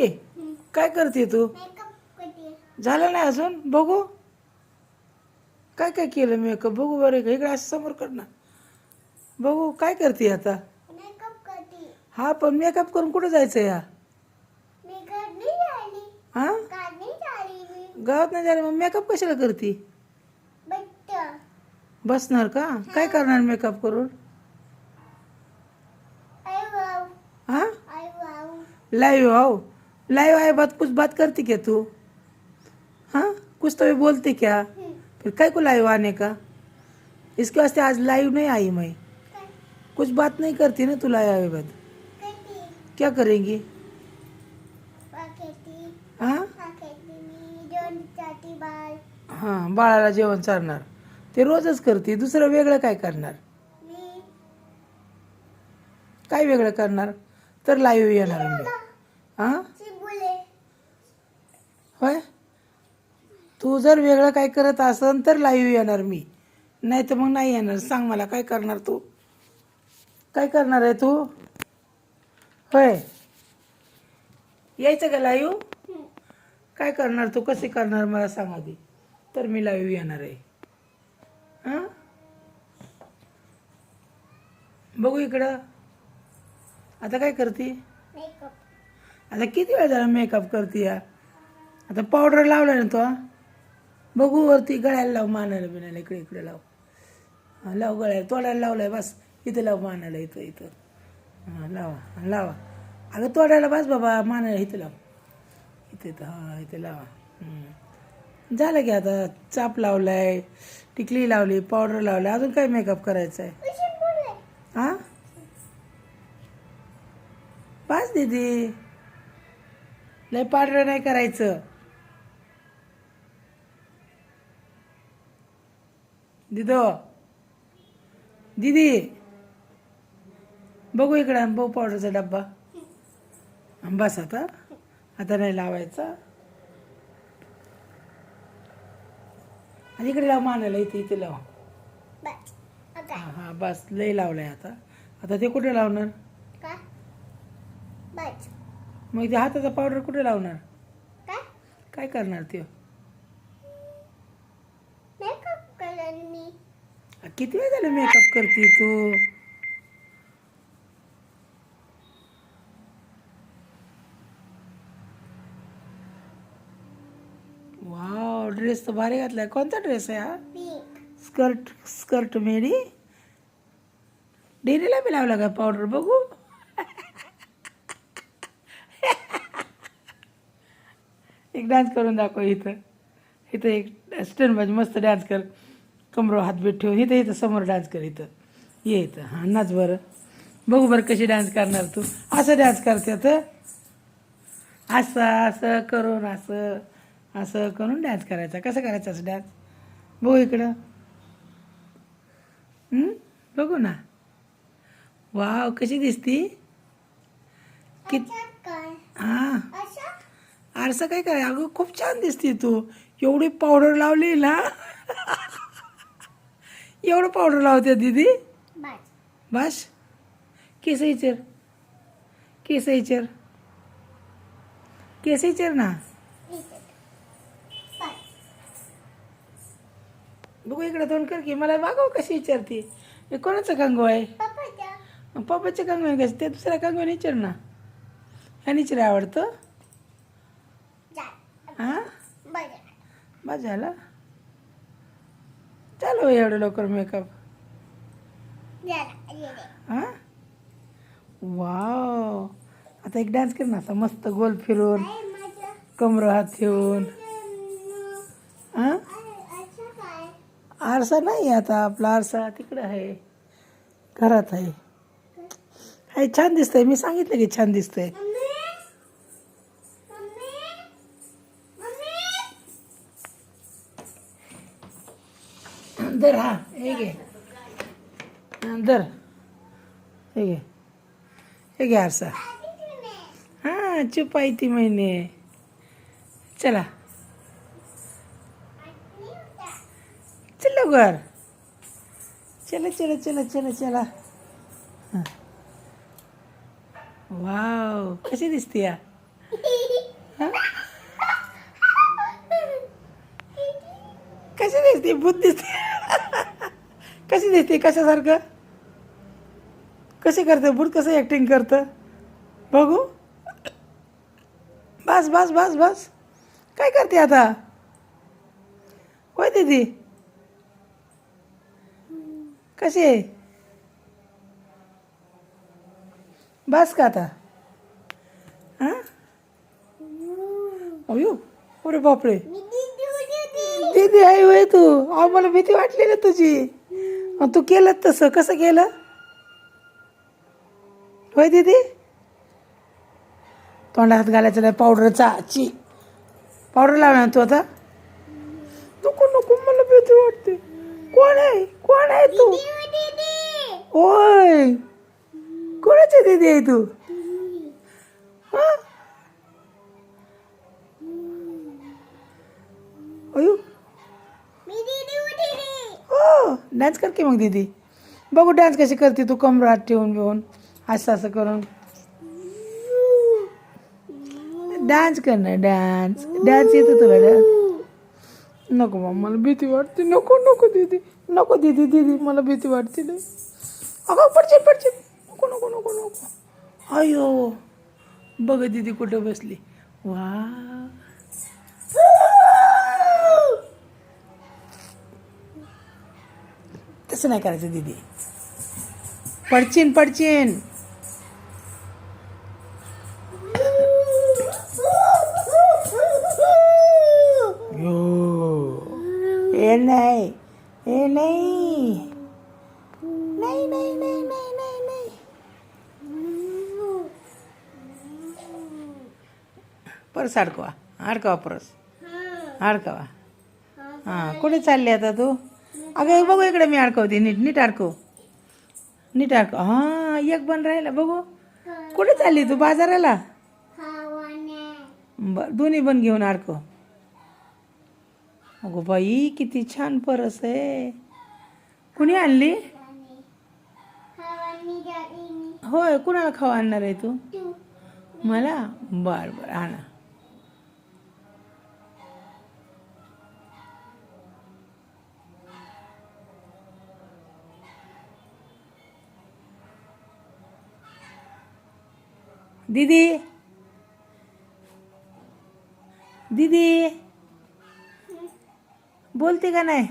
ए, काय करते तू? झालं नाही अजून? बघू काय काय केलं मेकअप. बघू बरं का, इकडे असं समोर कर ना. बघू काय करते आता. हा पण मेकअप करून कुठं जायचं या? हा गावात नाही जायला, मग मेकअप कशाला करते? बसणार का? काय करणार मेकअप करून? हाँ लाइव आओ, लाइव आए बात कुछ बात करती क्या तू? हाँ कुछ तो भी बोलती क्या? फिर काय को लाइव आने का? इसके वास्ते आज लाइव नहीं आई मैं। कुछ बात नहीं करती ना तू लाइव आए बाद। क्या करेंगी? हाँ हाँ बाळाला जेवण चारणार. ते रोजच करते, दुसरं वेगळं काय करणार? काय वेगळं करणार? तर लाईव्ह येणार मी. हां होय, तू जर वेगळं काय करत असन तर लाईव्ह येणार मी, नाही तर मग नाही येणार. सांग मला काय करणार तू? काय करणार आहे तू? होय यायचं का लाईव्ह? काय करणार तू? कसे करणार मला सांग आधी, तर मी लाईव्ह येणार आहे. हां बघू इकडं. आता काय करते? आता किती वेळ झाला मेकअप करते या? आता पावडर लावला ना तो. बघू वरती गळ्याला लाव, मानायला बिनायला इकडे इकडे लाव. हां लाव गळ्याला, तोडायला लावलाय बस. इथं लाव मानायला, इथं इथं. हां लावा लावा. अगं तोडायला बस बाबा, मानायला इथं लाव. इथं इथं हां इथं लावा. झालं की आता चाप लावलाय, टिकली लावली, पावडर लावली. अजून काय मेकअप करायचा आहे? हां बस दीदी, लय पावडर नाही करायचं. दिदो दीदी बघू इकडं, बघू पावडरचा डब्बा. बस आता, आता नाही लावायचा. आणि इकडे लाव मानायला, इथे इथे लाव. हां हां बस लय लावलाय आता. आता ते कुठे लावणार? मग ते हाताचा पावडर कुठे लावणार? काय करणार ते? किती वेळ झालं मेकअप करते तू? वाव ड्रेस तर भारी घातलाय. कोणता ड्रेस आहे हा? स्कर्ट स्कर्ट मेरी. डेरीला बी लावला का पावडर? बघू. एक डान्स करून दाखव इथं. इथं एक स्टन बाजू मस्त डान्स कर. कमरो हात बीत ठेवून इथं इथं समोर डान्स कर. इथं ये इथं. हां नाच बरं. बघू बरं कशी डान्स करणार तू. असं डान्स करते तर असं असं करून, असं असं करून डान्स करायचा. कसं करायचं असं डान्स? बघू इकडं. बघू ना. वाव कशी दिसती. हां आरसा काय काय? अगं खूप छान दिसते तू. एवढी पावडर लावली ना. एवढं पावडर लावते दीदी. बस केस इचर, केस इचर, केस इचर ना. बघू इकडे तोंड कर की. मला मागव कशी विचारते. हे कोणाचं कंगो आहे? पप्पाचं कंगो आहे कसं? ते दुसऱ्या कंगो विचार ना. ह्या निचरे आवडतं. हां बस झालं. चालू एवढं लवकर मेकअप. हां वाव आता एक डान्स कर ना असा मस्त गोल फिरून, कमर हात ठेवून. हां आरसा नाही आता, आपला आरसा तिकडं आहे, घरात आहे. हे छान दिसतंय. मी सांगितलं की छान दिसतंय. दर हा हे घे. दर हे घे, हे घे आरसा. हाँ छुपाई थी मैंने. चला चलो घर. चलो चलो चलो चलो चला. वाव कशी दिसते या? कशी दिसते भूत दिसते कशी दिसते कशासारखं कसे करतं भूत कसं ॲक्टिंग करतं बघू बस बस बस बस काय करते आता होय दीदी कशी आहे बस का आता हां अयो अरे बापरे दीदी आहे होय तू अहो मला भीती वाटली ना तुझी मग तू केलं तसं कसं केलं होय दीदी तोंडात घालायचं नाही पावडरचा ची पावडर लावणार तू आता नको नको मला भीती वाटते कोण आहे तू होय कोणाची दीदी आहे तू हां अयो हो डान्स कर की मग दीदी बघू डान्स कशी करते तू कमरात ठेवून घेऊन असं करून डान्स कर ना डान्स डान्स येतो तुला डान्स नको मग मला भीती वाटते नको नको दीदी दीदी मला भीती वाटते नाही अगं पडचे नको नको नको नको अयो बघ दीदी कुठं बसली वा तसं नाही करायचं दीदी पडचीन हे नाही परस अडकवा परस अडकवा हां कुठे चालली आता तू अगं बघू इकडे मी अडकवते नीट अडकव हां एक बन राहिला बघू कुठे चालली तू बाजाराला बरं दोन्ही बन घेऊन अडकव अगो बाई किती छान परस आहे कुणी आणली होय कुणाला खाऊ आणणार आहे तू मला बर आणा दीदी बोलते का नाही